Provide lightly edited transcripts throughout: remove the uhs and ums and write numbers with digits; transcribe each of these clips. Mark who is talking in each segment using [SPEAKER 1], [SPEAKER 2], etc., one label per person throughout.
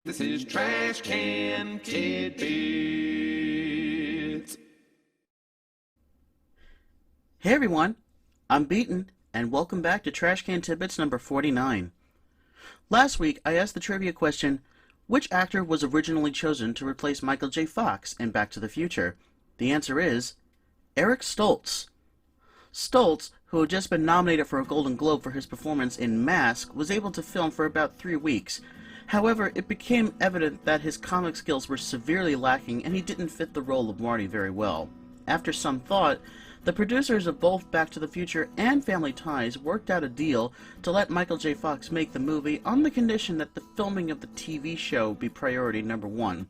[SPEAKER 1] This is Trash Can Tidbits.
[SPEAKER 2] Hey everyone, I'm Beaton, and welcome back to Trash Can Tidbits number 49. Last week, I asked the trivia question, which actor was originally chosen to replace Michael J. Fox in Back to the Future? The answer is Eric Stoltz. Stoltz, who had just been nominated for a Golden Globe for his performance in Mask, was able to film for about 3 weeks. However, it became evident that his comic skills were severely lacking and he didn't fit the role of Marty very well. After some thought, the producers of both Back to the Future and Family Ties worked out a deal to let Michael J. Fox make the movie on the condition that the filming of the TV show be priority number one.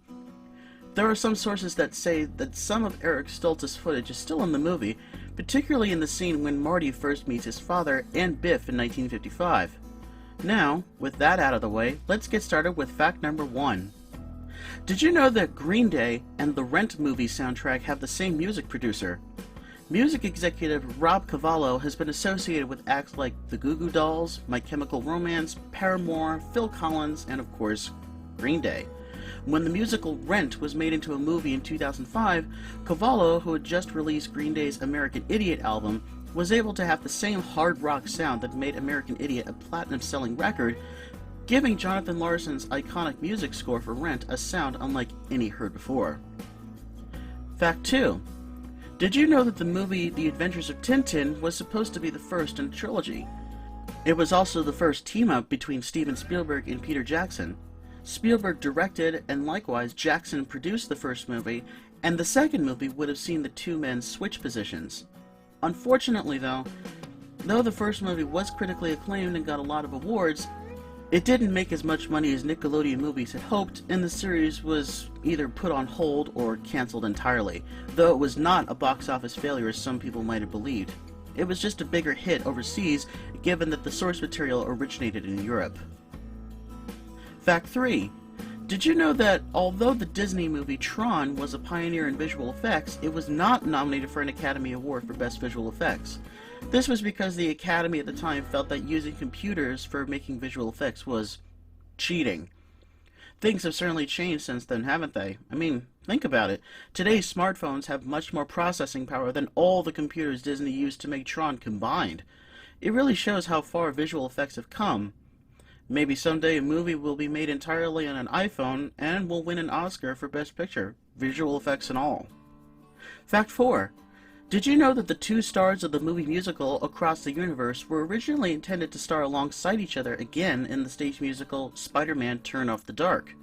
[SPEAKER 2] There are some sources that say that some of Eric Stoltz's footage is still in the movie, particularly in the scene when Marty first meets his father and Biff in 1955. Now, with that out of the way, let's get started with fact number 1. Did you know that Green Day and the Rent movie soundtrack have the same music producer? Music executive Rob Cavallo has been associated with acts like the Goo Goo Dolls, My Chemical Romance, Paramore, Phil Collins, and of course, Green Day. When the musical Rent was made into a movie in 2005, Cavallo, who had just released Green Day's American Idiot album, was able to have the same hard rock sound that made American Idiot a platinum-selling record, giving Jonathan Larson's iconic music score for Rent a sound unlike any heard before. Fact 2. Did you know that the movie The Adventures of Tintin was supposed to be the first in a trilogy? It was also the first team-up between Steven Spielberg and Peter Jackson. Spielberg directed, and likewise Jackson produced the first movie, and the second movie would have seen the two men switch positions. Unfortunately, though the first movie was critically acclaimed and got a lot of awards, it didn't make as much money as Nickelodeon movies had hoped, and the series was either put on hold or canceled entirely, though it was not a box office failure as some people might have believed. It was just a bigger hit overseas, given that the source material originated in Europe. Fact 3. Did you know that although the Disney movie Tron was a pioneer in visual effects, it was not nominated for an Academy Award for Best Visual Effects? This was because the Academy at the time felt that using computers for making visual effects was cheating. Things have certainly changed since then, haven't they? I mean, think about it. Today's smartphones have much more processing power than all the computers Disney used to make Tron combined. It really shows how far visual effects have come. Maybe someday a movie will be made entirely on an iPhone and will win an Oscar for Best Picture, visual effects and all. Fact 4. Did you know that the two stars of the movie musical Across the Universe were originally intended to star alongside each other again in the stage musical Spider-Man Turn Off the Dark?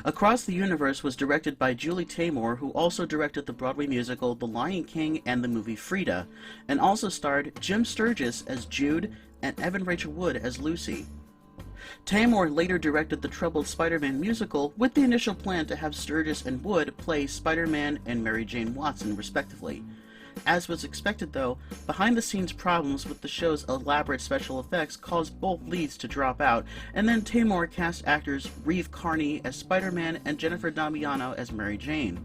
[SPEAKER 2] Across the Universe was directed by Julie Taymor, who also directed the Broadway musical The Lion King and the movie Frida, and also starred Jim Sturgis as Jude and Evan Rachel Wood as Lucy. Taymor later directed the troubled Spider-Man musical with the initial plan to have Sturgis and Wood play Spider-Man and Mary Jane Watson, respectively. As was expected, though, behind-the-scenes problems with the show's elaborate special effects caused both leads to drop out, and then Taymor cast actors Reeve Carney as Spider-Man and Jennifer Damiano as Mary Jane.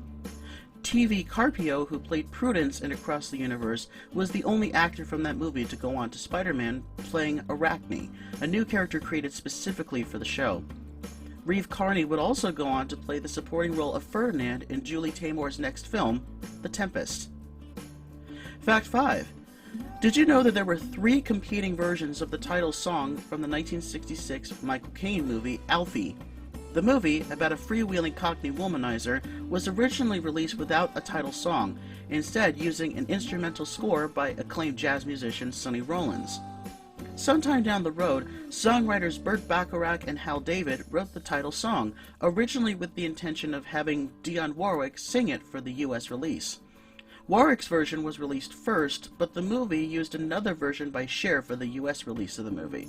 [SPEAKER 2] TV Carpio, who played Prudence in Across the Universe, was the only actor from that movie to go on to Spider-Man, playing Arachne, a new character created specifically for the show. Reeve Carney would also go on to play the supporting role of Ferdinand in Julie Taymor's next film, The Tempest. Fact 5. Did you know that there were 3 competing versions of the title song from the 1966 Michael Caine movie, Alfie? The movie, about a freewheeling Cockney womanizer, was originally released without a title song, instead using an instrumental score by acclaimed jazz musician Sonny Rollins. Sometime down the road, songwriters Burt Bacharach and Hal David wrote the title song, originally with the intention of having Dionne Warwick sing it for the US release. Warwick's version was released first, but the movie used another version by Cher for the US release of the movie.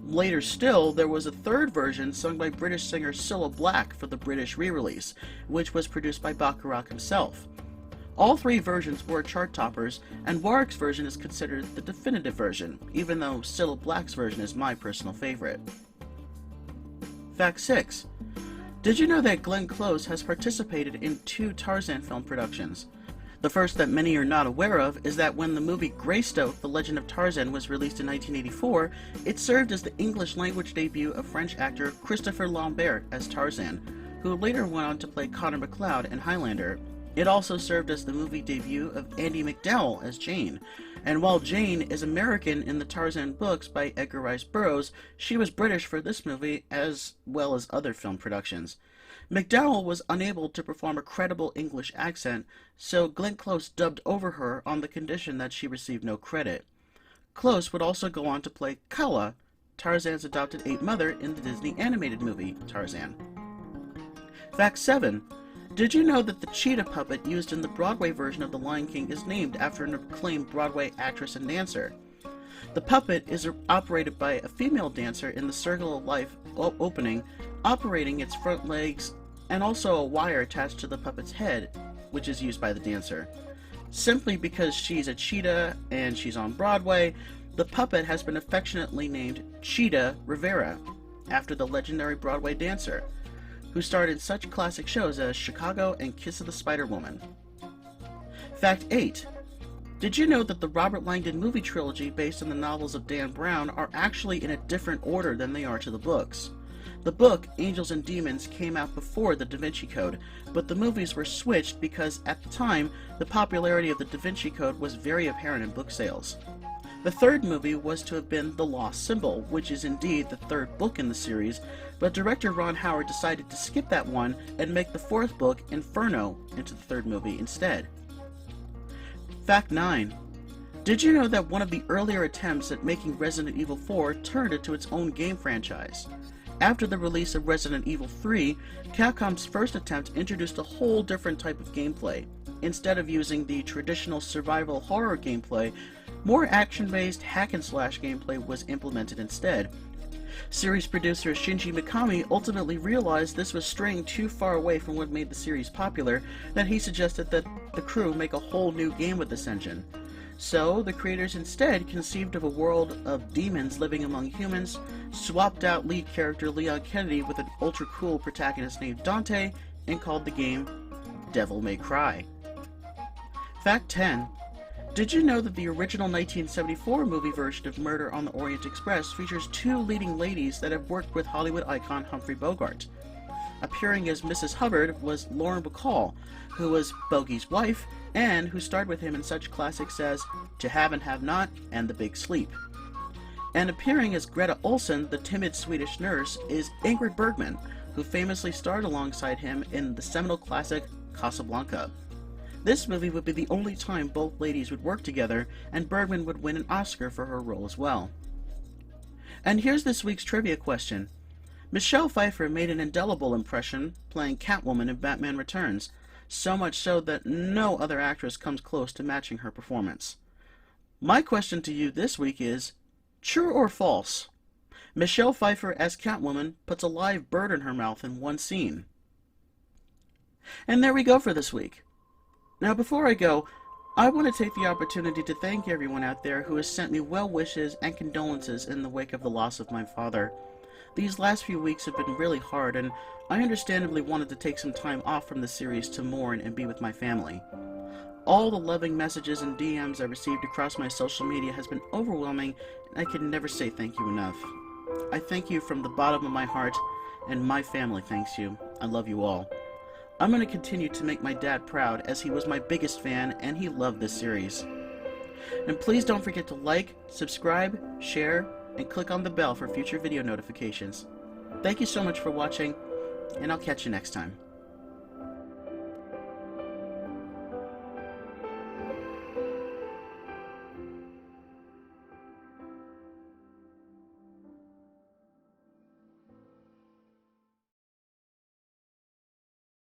[SPEAKER 2] Later still, there was a third version sung by British singer Cilla Black for the British re-release, which was produced by Bacharach himself. All 3 versions were chart toppers, and Warwick's version is considered the definitive version, even though Cilla Black's version is my personal favorite. Fact 6. Did you know that Glenn Close has participated in 2 Tarzan film productions? The first that many are not aware of is that when the movie Greystoke, The Legend of Tarzan was released in 1984, it served as the English language debut of French actor Christopher Lambert as Tarzan, who later went on to play Connor MacLeod in Highlander. It also served as the movie debut of Andie MacDowell as Jane, and while Jane is American in the Tarzan books by Edgar Rice Burroughs, she was British for this movie as well as other film productions. MacDowell was unable to perform a credible English accent, so Glenn Close dubbed over her on the condition that she received no credit. Close would also go on to play Kala, Tarzan's adopted ape mother in the Disney animated movie Tarzan. Fact 7. Did you know that the Cheetah Puppet used in the Broadway version of The Lion King is named after an acclaimed Broadway actress and dancer? The puppet is operated by a female dancer in the Circle of Life opening, operating its front legs and also a wire attached to the puppet's head, which is used by the dancer. Simply because she's a cheetah and she's on Broadway, the puppet has been affectionately named Cheetah Rivera, after the legendary Broadway dancer, who starred in such classic shows as Chicago and Kiss of the Spider Woman. Fact 8. Did you know that the Robert Langdon movie trilogy based on the novels of Dan Brown are actually in a different order than they are to the books? The book, Angels and Demons, came out before the Da Vinci Code, but the movies were switched because, at the time, the popularity of the Da Vinci Code was very apparent in book sales. The third movie was to have been The Lost Symbol, which is indeed the third book in the series, but director Ron Howard decided to skip that one and make the fourth book, Inferno, into the third movie instead. Fact 9. Did you know that one of the earlier attempts at making Resident Evil 4 turned into its own game franchise? After the release of Resident Evil 3, Capcom's first attempt introduced a whole different type of gameplay. Instead of using the traditional survival horror gameplay, more action-based hack-and-slash gameplay was implemented instead. Series producer Shinji Mikami ultimately realized this was straying too far away from what made the series popular that he suggested that the crew make a whole new game with this engine. So, the creators instead conceived of a world of demons living among humans, swapped out lead character Leon Kennedy with an ultra-cool protagonist named Dante, and called the game Devil May Cry. Fact 10. Did you know that the original 1974 movie version of Murder on the Orient Express features two leading ladies that have worked with Hollywood icon Humphrey Bogart? Appearing as Mrs. Hubbard was Lauren Bacall, who was Bogey's wife, and who starred with him in such classics as To Have and Have Not and The Big Sleep. And appearing as Greta Olsen, the timid Swedish nurse, is Ingrid Bergman, who famously starred alongside him in the seminal classic Casablanca. This movie would be the only time both ladies would work together, and Bergman would win an Oscar for her role as well. And here's this week's trivia question. Michelle Pfeiffer made an indelible impression playing Catwoman in Batman Returns, so much so that no other actress comes close to matching her performance. My question to you this week is, true or false? Michelle Pfeiffer as Catwoman puts a live bird in her mouth in one scene. And there we go for this week. Now before I go, I want to take the opportunity to thank everyone out there who has sent me well wishes and condolences in the wake of the loss of my father. These last few weeks have been really hard, and I understandably wanted to take some time off from the series to mourn and be with my family. All the loving messages and DMs I received across my social media has been overwhelming, and I can never say thank you enough. I thank you from the bottom of my heart, and my family thanks you. I love you all. I'm going to continue to make my dad proud, as he was my biggest fan and he loved this series. And please don't forget to like, subscribe, share, and click on the bell for future video notifications. Thank you so much for watching, and I'll catch you next time.